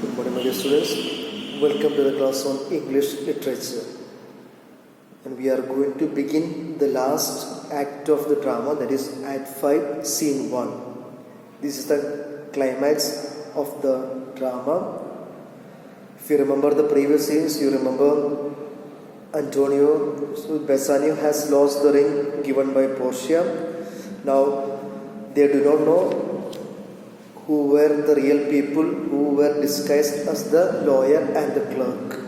Good morning, my dear students. Welcome to the class on English literature. And we are going to begin the last act of the drama, that is Act 5, Scene 1. This is the climax of the drama. If you remember the previous scenes, you remember Antonio, so Bassanio has lost the ring given by Portia. Now, they do not know who were the real people who were disguised as the lawyer and the clerk.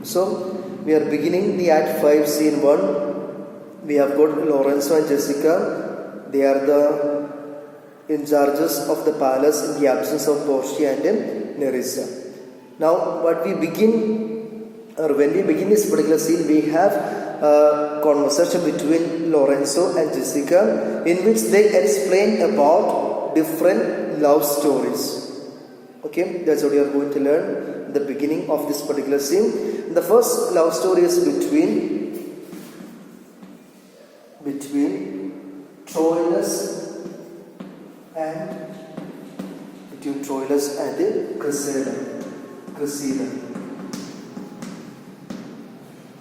So, we are beginning the Act 5, Scene 1. We have got Lorenzo and Jessica. They are the in charges of the palace in the absence of Portia and Nerissa. Now, when we begin this particular scene, we have a conversation between Lorenzo and Jessica in which they explain about different love stories. Okay, that's what we are going to learn in the beginning of this particular scene. The first love story is between Troilus and Cressida.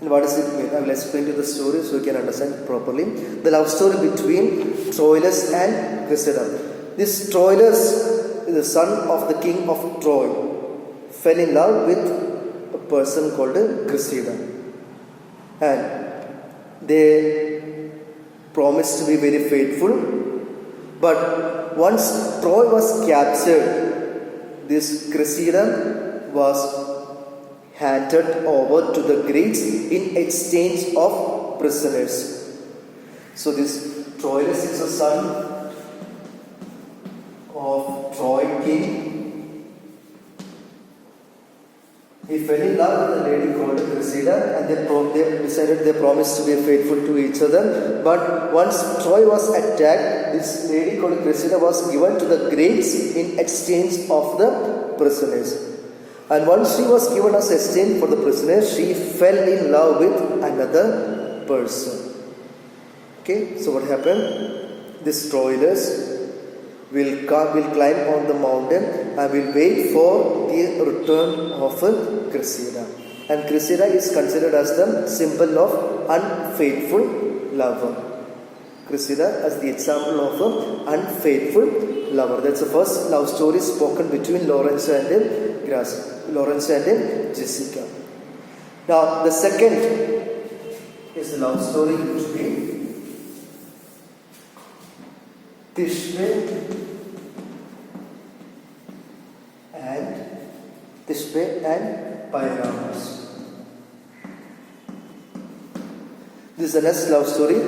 And what does it mean? I will explain to the story so you can understand it properly. The love story between Troilus and Cressida. This Troilus is the son of the king of Troy, fell in love with a person called Cressida, and they promised to be very faithful. But once Troy was captured, this Cressida was handed over to the Greeks in exchange of prisoners. So this Troilus is a son of Troy king. He fell in love with a lady called Cressida, and they decided they promised to be faithful to each other. But once Troy was attacked, this lady called Cressida was given to the Greeks in exchange of the prisoners. And once she was given as exchange for the prisoners, she fell in love with another person. Okay, so what happened? This Troilus will climb on the mountain and will wait for the return of Cressida. And Cressida is considered as the symbol of unfaithful lover. Cressida as the example of an unfaithful lover. That's the first love story spoken between Lorenzo and Jessica. Now the second is a love story between Thisbe and Pyramus. This is the next love story.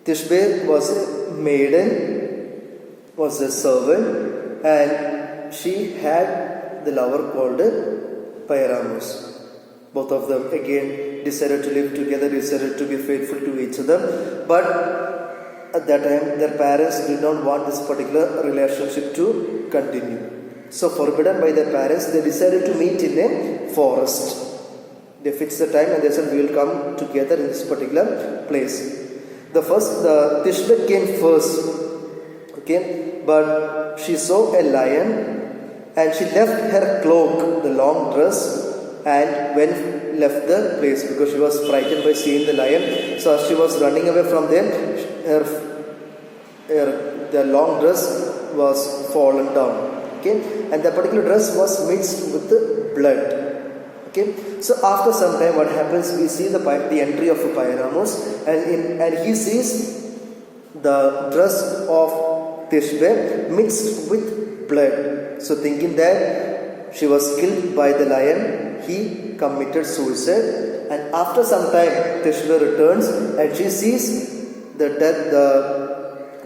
Thisbe was a maiden, was a servant, and she had the lover called Pyramus. Both of them again decided to live together, decided to be faithful to each other. But at that time, their parents did not want this particular relationship to continue. So, forbidden by their parents, they decided to meet in a forest. They fixed the time and they said, we will come together in this particular place. The Thisbe came first. Okay, but she saw a lion and she left her cloak, the long dress, and left the place because she was frightened by seeing the lion. So as she was running away from them, the long dress was fallen down. Okay, and the particular dress was mixed with the blood. Okay, so after some time, what happens? We see the entry of Pyramus, and he sees the dress of Thisbe mixed with blood. So thinking that she was killed by the lion, he committed suicide. And after some time, Thisbe returns and she sees the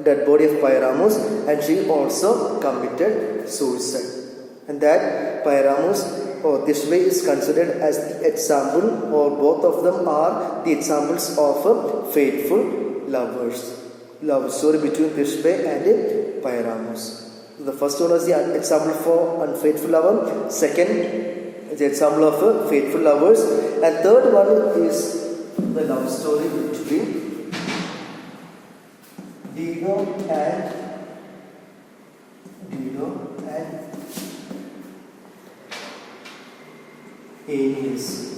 dead body of Pyramus, and she also committed suicide. And that Pyramus or Thisbe is considered as the example, or both of them are the examples of faithful lovers. Love story between Thisbe and Pyramus. The first one is the example for unfaithful lover. Second is the example of faithful lovers. And third one is the love story between Dido and Aeneas.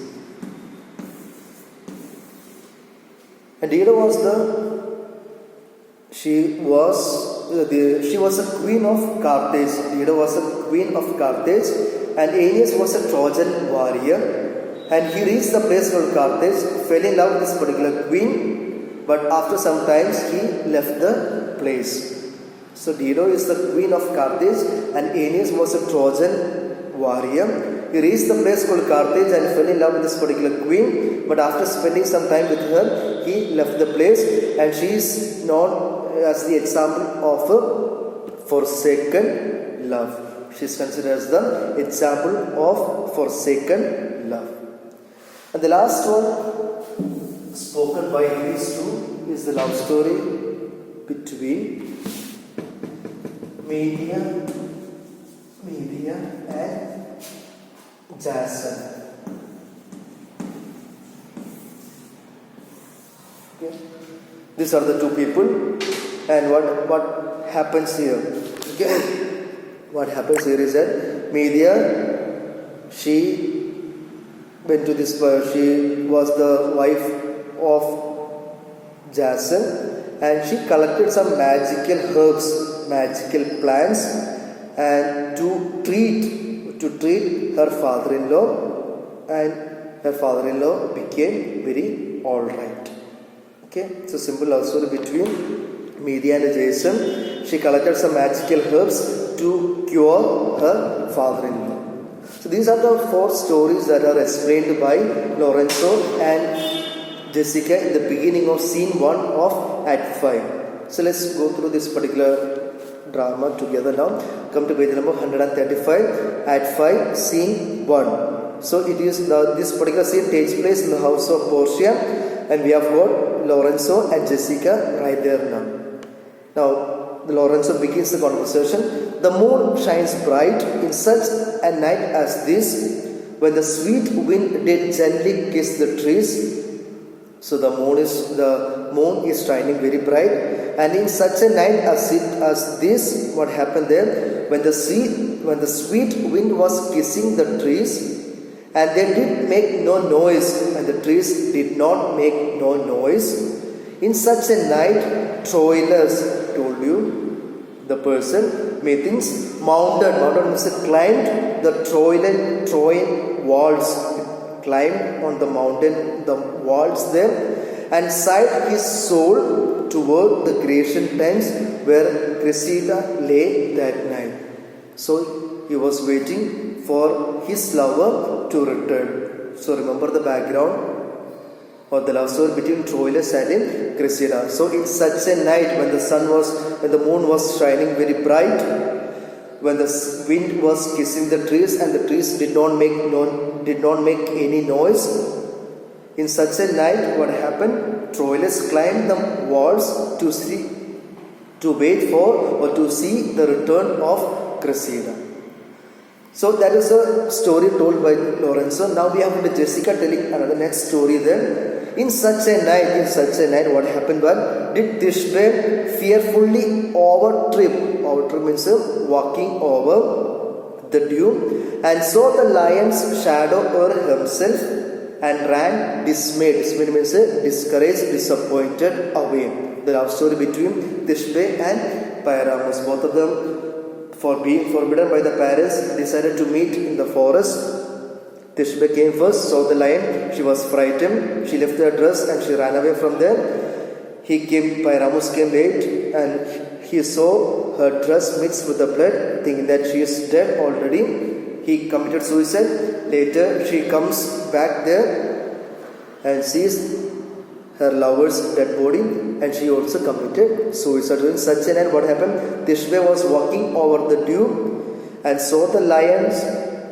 And Dido was she was a queen of Carthage. Dido was a queen of Carthage, and Aeneas was a Trojan warrior. And he reached the place called Carthage, fell in love with this particular queen, but after some time he left the place. So Dido is the queen of Carthage, and Aeneas was a Trojan warrior. He reached the place called Carthage and fell in love with this particular queen, but after spending some time with her, he left the place, and she is known as the example of a forsaken love. She is considered as the example of forsaken love. And the last one spoken by these two is the love story between Medea and Jason. Okay. These are the two people, and what happens here? Okay. What happens here is that Medea, she went to this. She was the wife of Jason, and she collected some magical herbs, magical plants, and to treat her father-in-law, and her father-in-law became very alright. Okay, it's a simple love story between Medea and Jason. She collected some magical herbs to cure her father-in-law. So these are the 4 stories that are explained by Lorenzo and Jessica in the beginning of scene 1 of Act 5. So let's go through this particular drama together now. Come to page number 135, Act 5, scene 1. So it is this particular scene takes place in the house of Portia, and we have got Lorenzo and Jessica right there now. Now Lorenzo begins the conversation. The moon shines bright in such a night as this, when the sweet wind did gently kiss the trees. So the moon is shining very bright, and in such a night as this, what happened there? When the sweet wind was kissing the trees, and they did make no noise, and the trees did not make no noise. In such a night, Troilus, told you, the person, methinks, mounted means climbed the Trojan walls, climbed on the mountain, the walls there, and sighed his soul toward the Grecian tents where Cressida lay that night. So he was waiting for his lover to return. So remember the background or the love story between Troilus and Cressida. So in such a night when the moon was shining very bright, when the wind was kissing the trees and the trees did not make any noise, in such a night what happened? Troilus climbed the walls to wait for or to see the return of Cressida. So that is a story told by Lorenzo. Now we have Jessica telling another next story there. In such a night, what happened? But did Thisbe fearfully overtrip? Overtrip means walking over the dew, and saw the lion's shadow over himself, and ran dismayed. Dismayed means discouraged, disappointed, away. The love story between Thisbe and Pyramus. Both of them, for being forbidden by the parents, decided to meet in the forest. Thisbe came first, saw the lion. She was frightened. She left her dress and she ran away from there. Pyramus came late, and he saw her dress mixed with the blood, thinking that she is dead already. He committed suicide. Later, she comes back there and sees her lover's dead body, and she also committed suicide. In such a night, what happened? Thisbe was walking over the dew and saw the lions,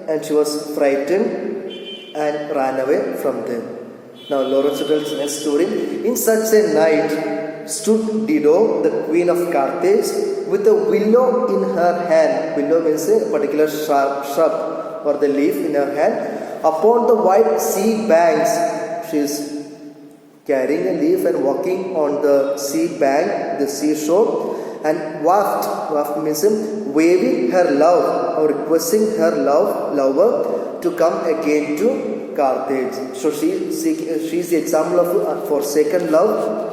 and she was frightened and ran away from them. Now Lorenzo tells the next story. In such a night stood Dido, the queen of Carthage, with a willow in her hand. Willow means a particular shrub or the leaf in her hand. Upon the white sea banks, she is carrying a leaf and walking on the sea bank, the seashore, and waft means waving her love or requesting her lover to come again to Carthage. So she is the example of forsaken love.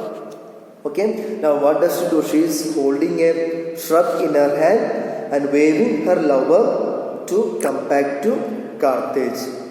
Okay, now what does she do? She is holding a shrub in her hand and waving her lover to come back to Carthage.